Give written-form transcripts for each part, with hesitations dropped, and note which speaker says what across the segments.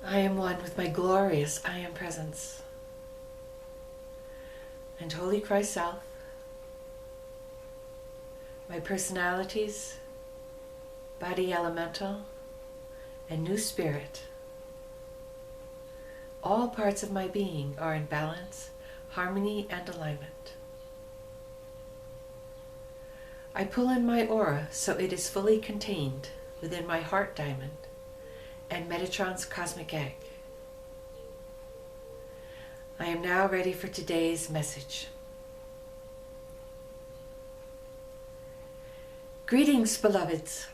Speaker 1: I am one with my glorious I Am Presence and Holy Christ Self, my personalities, body elemental, and new spirit. All parts of my being are in balance, harmony, and alignment. I pull in my aura so it is fully contained within my heart diamond and Metatron's cosmic egg. I am now ready for today's message. Greetings, beloveds.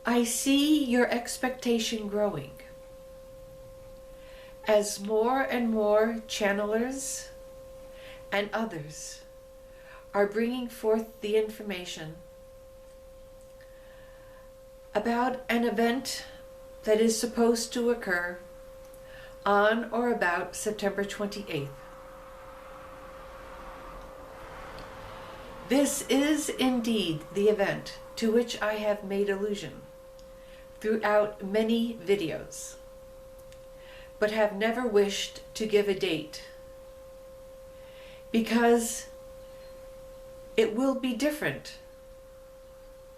Speaker 1: I see your expectation growing as more and more channelers and others are bringing forth the information about an event that is supposed to occur on or about September 28th. This is indeed the event to which I have made allusion throughout many videos, but have never wished to give a date because it will be different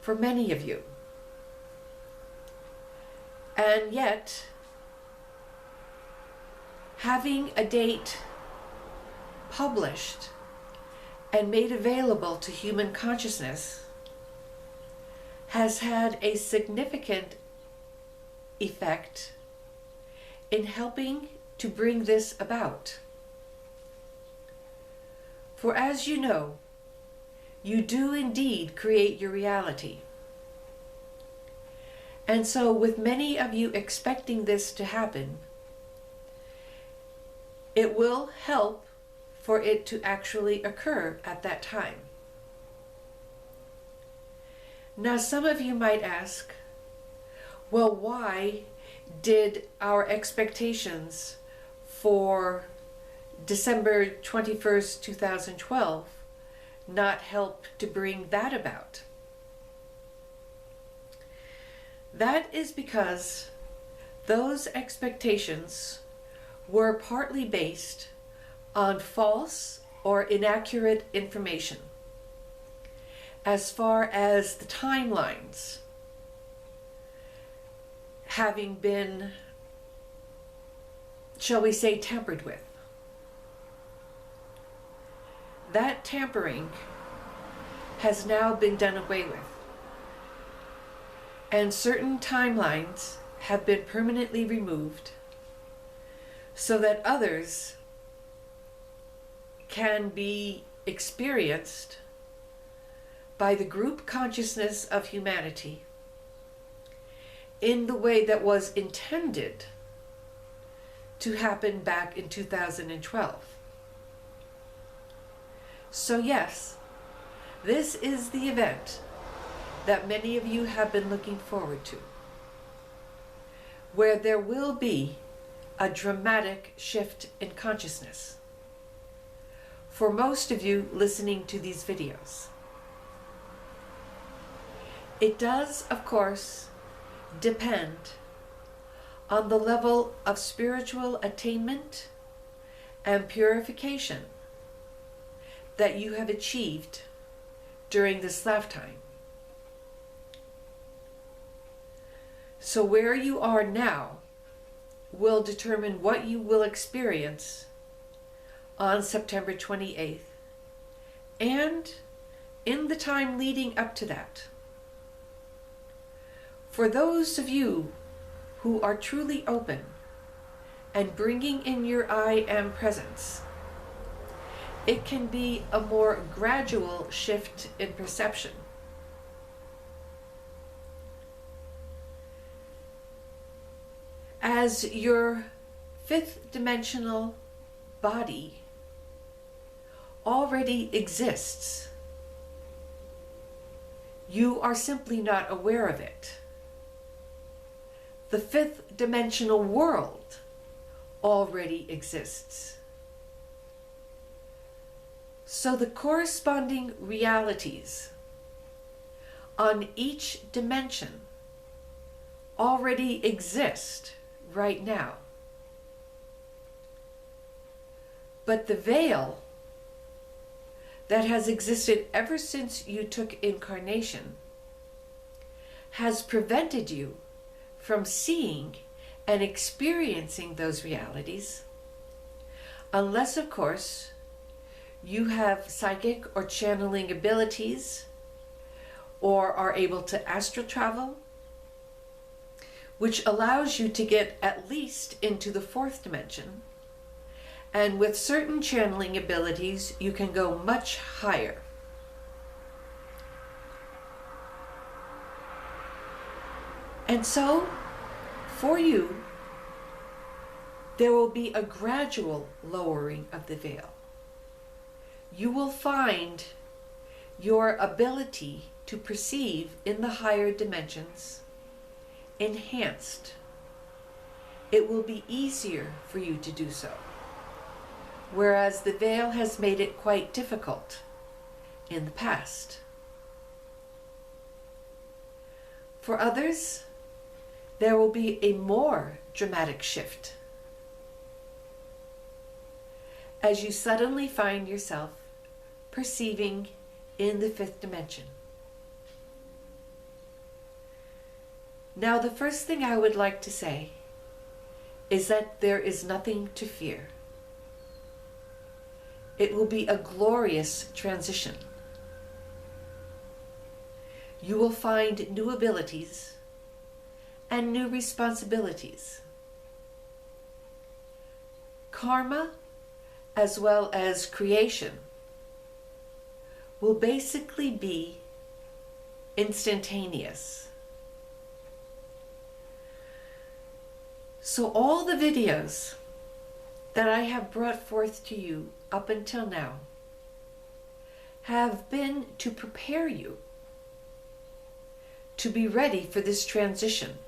Speaker 1: for many of you. And yet, having a date published and made available to human consciousness has had a significant effect in helping to bring this about. For as you know, you do indeed create your reality. And so with many of you expecting this to happen, it will help for it to actually occur at that time. Now some of you might ask, well, why did our expectations for December 21st, 2012 not help to bring that about? That is because those expectations were partly based on false or inaccurate information as far as the timelines having been, shall we say, tampered with. That tampering has now been done away with, and certain timelines have been permanently removed so that others can be experienced by the group consciousness of humanity in the way that was intended to happen back in 2012. So yes, this is the event that many of you have been looking forward to, where there will be a dramatic shift in consciousness for most of you listening to these videos. It does, of course, depend on the level of spiritual attainment and purification that you have achieved during this lifetime. So where you are now will determine what you will experience on September 28th and in the time leading up to that. For those of you who are truly open and bringing in your I Am presence, it can be a more gradual shift in perception. As your fifth dimensional body already exists, you are simply not aware of it. The fifth dimensional world already exists. So the corresponding realities on each dimension already exist right now. But the veil that has existed ever since you took incarnation has prevented you from seeing and experiencing those realities, unless, of course, you have psychic or channeling abilities or are able to astral travel, which allows you to get at least into the fourth dimension. And with certain channeling abilities, you can go much higher. And so, for you, there will be a gradual lowering of the veil. You will find your ability to perceive in the higher dimensions enhanced. It will be easier for you to do so, whereas the veil has made it quite difficult in the past. For others, there will be a more dramatic shift as you suddenly find yourself perceiving in the fifth dimension. Now, the first thing I would like to say is that there is nothing to fear. It will be a glorious transition. You will find new abilities and new responsibilities. Karma, as well as creation, will basically be instantaneous. So all the videos that I have brought forth to you up until now have been to prepare you to be ready for this transition.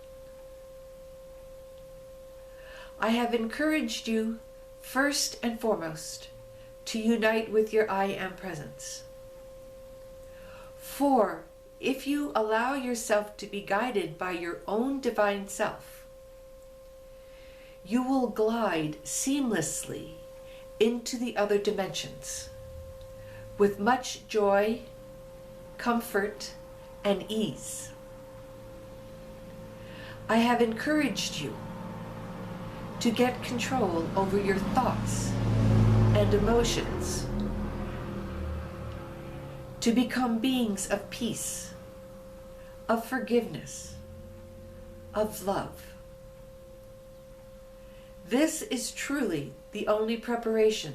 Speaker 1: I have encouraged you first and foremost to unite with your I Am presence. For if you allow yourself to be guided by your own divine self, you will glide seamlessly into the other dimensions with much joy, comfort, and ease. I have encouraged you to get control over your thoughts and emotions, to become beings of peace, of forgiveness, of love. This is truly the only preparation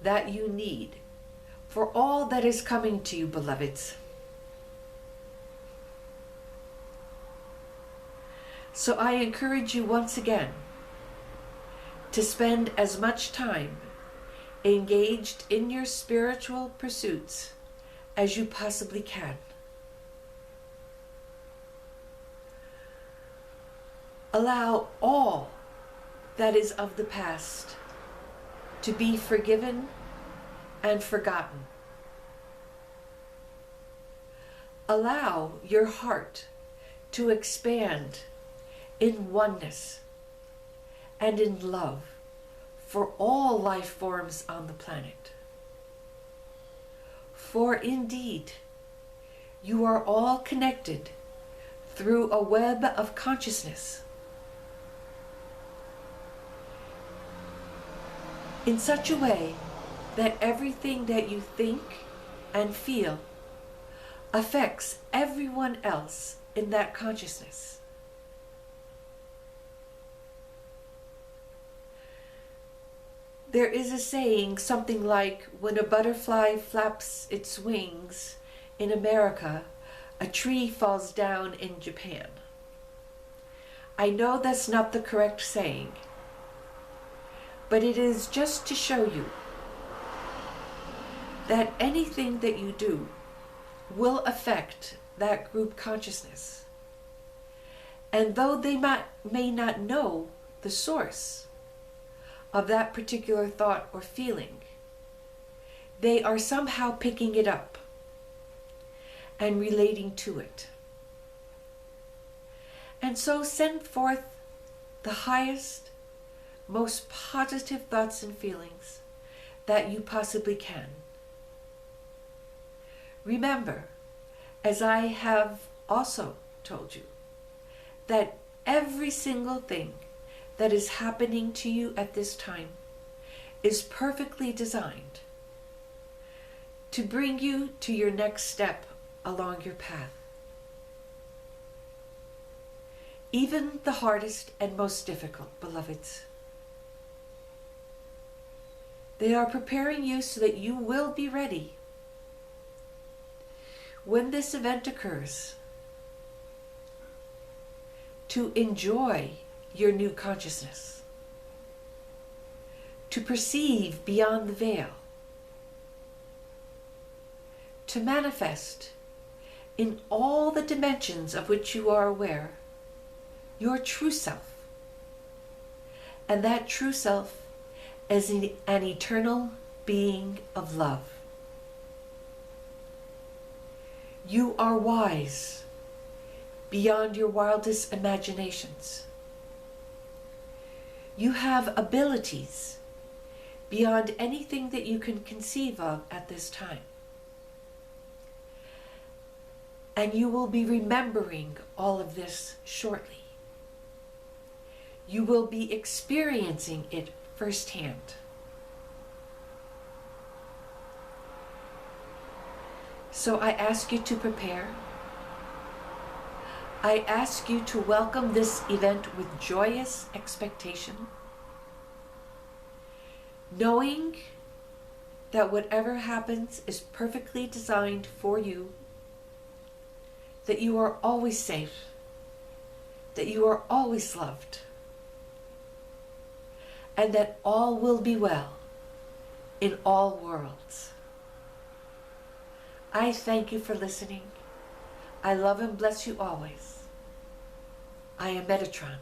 Speaker 1: that you need for all that is coming to you, beloveds. So I encourage you once again to spend as much time engaged in your spiritual pursuits as you possibly can. Allow all that is of the past to be forgiven and forgotten. Allow your heart to expand in oneness and in love for all life forms on the planet. For indeed, you are all connected through a web of consciousness, in such a way that everything that you think and feel affects everyone else in that consciousness. There is a saying, something like, when a butterfly flaps its wings in America, a tree falls down in Japan. I know that's not the correct saying, but it is just to show you that anything that you do will affect that group consciousness. And though they may not know the source of that particular thought or feeling, they are somehow picking it up and relating to it. And And so send forth the highest, most positive thoughts and feelings that you possibly can. Remember, as I have also told you, that every single thing that is happening to you at this time is perfectly designed to bring you to your next step along your path. Even the hardest and most difficult, beloveds, they are preparing you so that you will be ready when this event occurs to enjoy your new consciousness, to perceive beyond the veil, to manifest in all the dimensions of which you are aware your true self. And that true self is an eternal being of love. You are wise beyond your wildest imaginations. You have abilities beyond anything that you can conceive of at this time. And you will be remembering all of this shortly. You will be experiencing it firsthand. So I ask you to prepare. I ask you to welcome this event with joyous expectation, knowing that whatever happens is perfectly designed for you, that you are always safe, that you are always loved, and that all will be well in all worlds. I thank you for listening. I love and bless you always. I am Metatron.